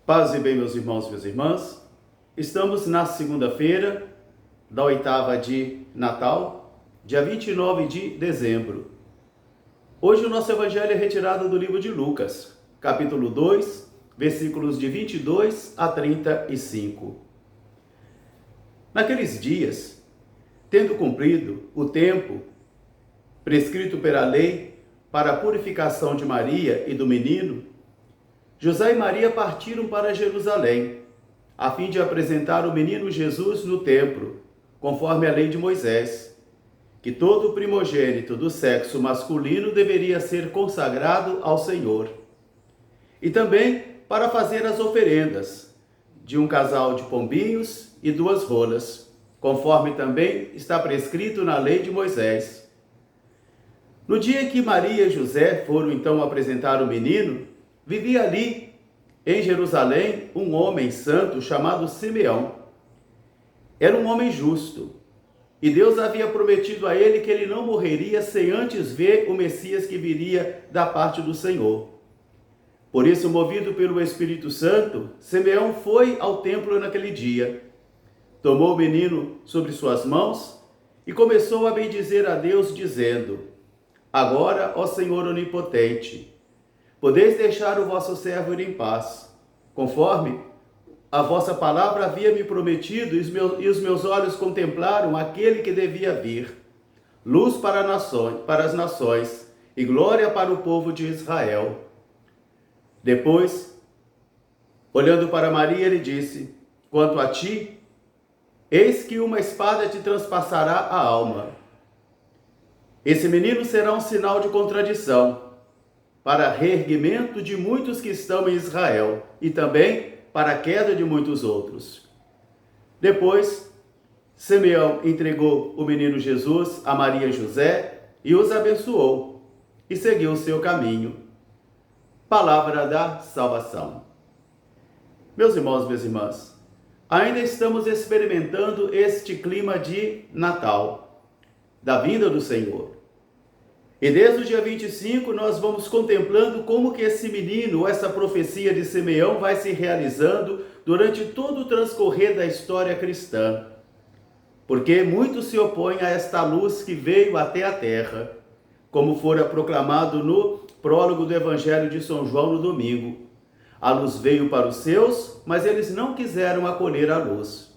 Paz e bem, meus irmãos e minhas irmãs. Estamos na segunda-feira da oitava de Natal, dia 29 de dezembro. Hoje o nosso evangelho é retirado do livro de Lucas, capítulo 2, versículos de 22 a 35. Naqueles dias, tendo cumprido o tempo prescrito pela lei para a purificação de Maria e do menino, José e Maria partiram para Jerusalém, a fim de apresentar o menino Jesus no templo, conforme a lei de Moisés, que todo primogênito do sexo masculino deveria ser consagrado ao Senhor. E também para fazer as oferendas de um casal de pombinhos e 2 rolas, conforme também está prescrito na lei de Moisés. No dia em que Maria e José foram então apresentar o menino, vivia ali, em Jerusalém, um homem santo chamado Simeão. Era um homem justo, e Deus havia prometido a ele que ele não morreria sem antes ver o Messias que viria da parte do Senhor. Por isso, movido pelo Espírito Santo, Simeão foi ao templo naquele dia, tomou o menino sobre suas mãos e começou a bendizer a Deus, dizendo: Agora, ó Senhor onipotente, podeis deixar o vosso servo ir em paz, conforme a vossa palavra havia me prometido, e os meus olhos contemplaram aquele que devia vir, luz para as nações e glória para o povo de Israel. Depois, olhando para Maria, ele disse: Quanto a ti, eis que uma espada te transpassará a alma. Esse menino será um sinal de contradição, para reerguimento de muitos que estão em Israel, e também para a queda de muitos outros. Depois, Simeão entregou o menino Jesus a Maria e José e os abençoou, e seguiu o seu caminho. Palavra da salvação. Meus irmãos, minhas irmãs, ainda estamos experimentando este clima de Natal, da vinda do Senhor. E desde o dia 25 nós vamos contemplando como que esse menino, essa profecia de Simeão vai se realizando durante todo o transcorrer da história cristã. Porque muitos se opõem a esta luz que veio até a terra, como fora proclamado no prólogo do Evangelho de São João no domingo. A luz veio para os seus, mas eles não quiseram acolher a luz.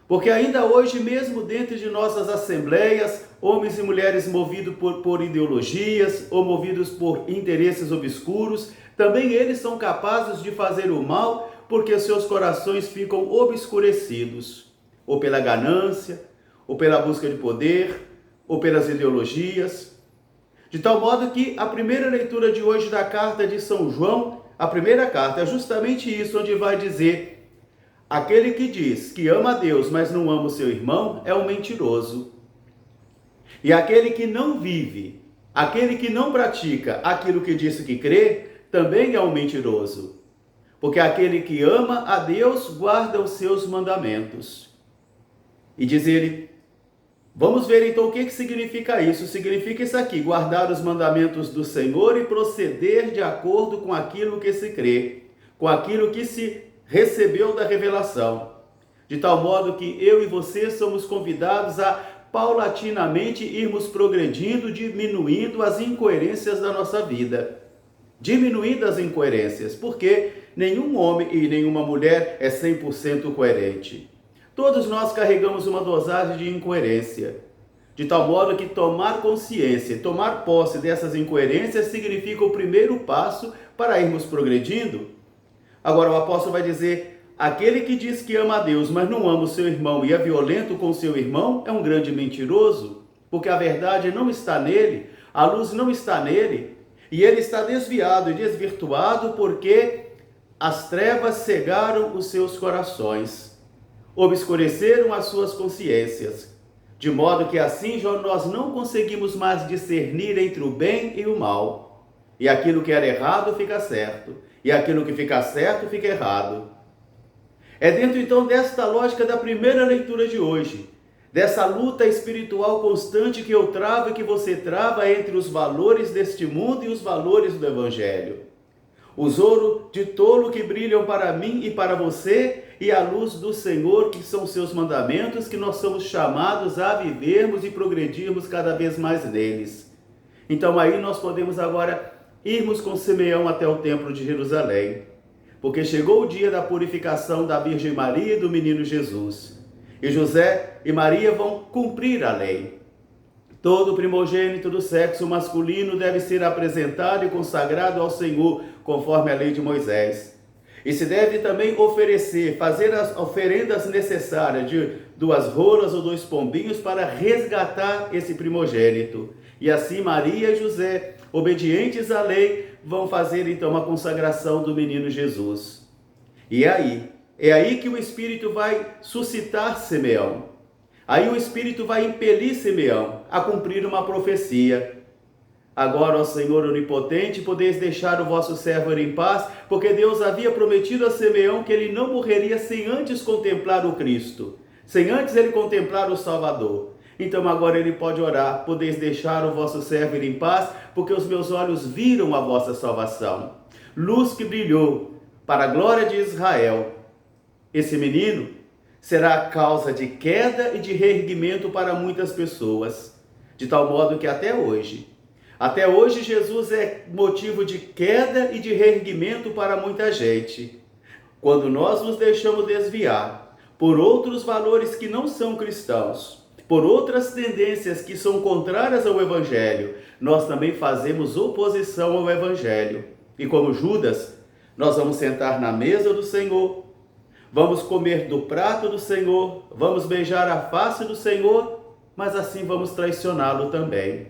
Porque ainda hoje, mesmo dentro de nossas assembleias, homens e mulheres movidos por ideologias ou movidos por interesses obscuros, também eles são capazes de fazer o mal porque seus corações ficam obscurecidos, ou pela ganância, ou pela busca de poder, ou pelas ideologias. De tal modo que a primeira leitura de hoje da carta de São João, a primeira carta, é justamente isso, onde vai dizer: aquele que diz que ama a Deus, mas não ama o seu irmão, é um mentiroso. E aquele que não vive, aquele que não pratica aquilo que disse que crê, também é um mentiroso. Porque aquele que ama a Deus, guarda os seus mandamentos. E diz ele, vamos ver então o que significa isso. Significa isso aqui: guardar os mandamentos do Senhor e proceder de acordo com aquilo que se crê, com aquilo que se recebeu da revelação, de tal modo que eu e você somos convidados a paulatinamente irmos progredindo, diminuindo as incoerências da nossa vida. Diminuindo as incoerências, porque nenhum homem e nenhuma mulher é 100% coerente. Todos nós carregamos uma dosagem de incoerência, de tal modo que tomar consciência, tomar posse dessas incoerências significa o primeiro passo para irmos progredindo. Agora o apóstolo vai dizer: aquele que diz que ama a Deus, mas não ama o seu irmão e é violento com o seu irmão, é um grande mentiroso, porque a verdade não está nele, a luz não está nele, e ele está desviado e desvirtuado porque as trevas cegaram os seus corações, obscureceram as suas consciências, de modo que assim nós não conseguimos mais discernir entre o bem e o mal, e aquilo que era errado fica certo, e aquilo que fica certo fica errado. É dentro então desta lógica da primeira leitura de hoje, dessa luta espiritual constante que eu travo e que você trava entre os valores deste mundo e os valores do Evangelho. os ouro de tolo que brilham para mim e para você, e a luz do Senhor, que são seus mandamentos, que nós somos chamados a vivermos e progredirmos cada vez mais neles. Então aí nós podemos agora irmos com Simeão até o templo de Jerusalém, porque chegou o dia da purificação da Virgem Maria e do menino Jesus. E José e Maria vão cumprir a lei. Todo primogênito do sexo masculino deve ser apresentado e consagrado ao Senhor, conforme a lei de Moisés. E se deve também fazer as oferendas necessárias de 2 rolas ou 2 pombinhos para resgatar esse primogênito. E assim Maria e José, obedientes à lei, vão fazer então a consagração do menino Jesus. E é aí que o Espírito vai suscitar Simeão. Aí o Espírito vai impelir Simeão a cumprir uma profecia. Agora, ó Senhor onipotente, podeis deixar o vosso servo ir em paz, porque Deus havia prometido a Simeão que ele não morreria sem antes contemplar o Cristo, sem antes ele contemplar o Salvador. Então agora ele pode orar: podeis deixar o vosso servo ir em paz, porque os meus olhos viram a vossa salvação. Luz que brilhou para a glória de Israel. Esse menino será a causa de queda e de reerguimento para muitas pessoas, de tal modo que até hoje Jesus é motivo de queda e de reerguimento para muita gente. Quando nós nos deixamos desviar por outros valores que não são cristãos, por outras tendências que são contrárias ao Evangelho, nós também fazemos oposição ao Evangelho. E como Judas, nós vamos sentar na mesa do Senhor, vamos comer do prato do Senhor, vamos beijar a face do Senhor, mas assim vamos traicioná-lo também.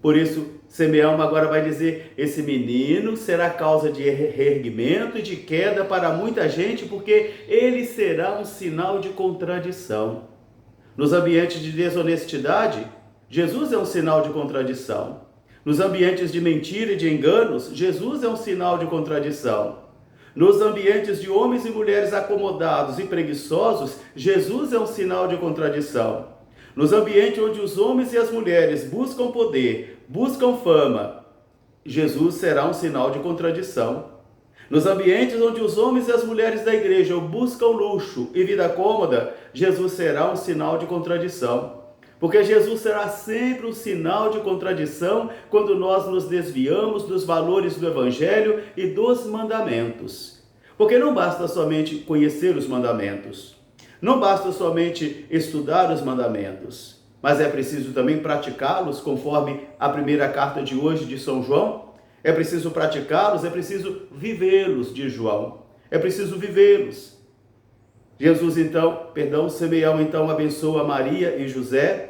Por isso, Simeão agora vai dizer: esse menino será causa de reerguimento e de queda para muita gente, porque ele será um sinal de contradição. Nos ambientes de desonestidade, Jesus é um sinal de contradição. Nos ambientes de mentira e de enganos, Jesus é um sinal de contradição. Nos ambientes de homens e mulheres acomodados e preguiçosos, Jesus é um sinal de contradição. Nos ambientes onde os homens e as mulheres buscam poder, buscam fama, Jesus será um sinal de contradição. Nos ambientes onde os homens e as mulheres da igreja buscam luxo e vida cômoda, Jesus será um sinal de contradição. Porque Jesus será sempre um sinal de contradição quando nós nos desviamos dos valores do Evangelho e dos mandamentos. Porque não basta somente conhecer os mandamentos, não basta somente estudar os mandamentos, mas é preciso também praticá-los, conforme a primeira carta de hoje de São João. É preciso praticá-los, é preciso vivê-los, diz João. É preciso vivê-los. Simeão então abençoa Maria e José,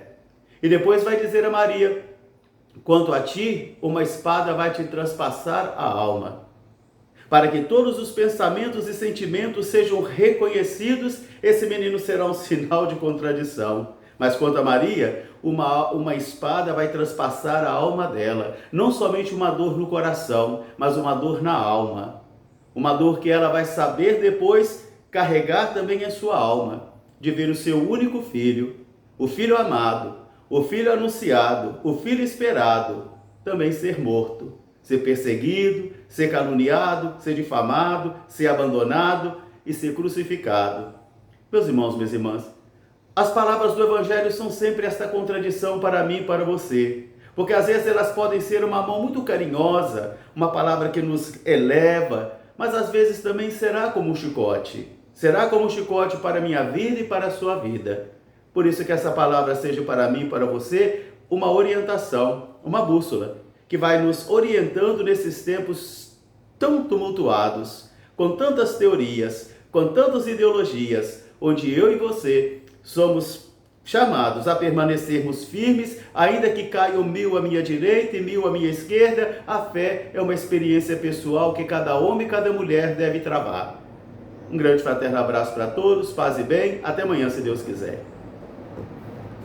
e depois vai dizer a Maria: quanto a ti, uma espada vai te transpassar a alma. Para que todos os pensamentos e sentimentos sejam reconhecidos, esse menino será um sinal de contradição. Mas quanto a Maria, uma espada vai transpassar a alma dela. Não somente uma dor no coração, mas uma dor na alma. Uma dor que ela vai saber depois carregar também em sua alma, de ver o seu único filho, o filho amado, o filho anunciado, o filho esperado, também ser morto, ser perseguido, ser caluniado, ser difamado, ser abandonado e ser crucificado. Meus irmãos, minhas irmãs, as palavras do Evangelho são sempre esta contradição para mim e para você, porque às vezes elas podem ser uma mão muito carinhosa, uma palavra que nos eleva, mas às vezes também será como um chicote para a minha vida e para a sua vida. Por isso que essa palavra seja para mim e para você uma orientação, uma bússola, que vai nos orientando nesses tempos tão tumultuados, com tantas teorias, com tantas ideologias, onde eu e você somos chamados a permanecermos firmes, ainda que caiam 1000 à minha direita e 1000 à minha esquerda. A fé é uma experiência pessoal que cada homem e cada mulher deve travar. Um grande fraterno abraço para todos, paz e bem, até amanhã, se Deus quiser.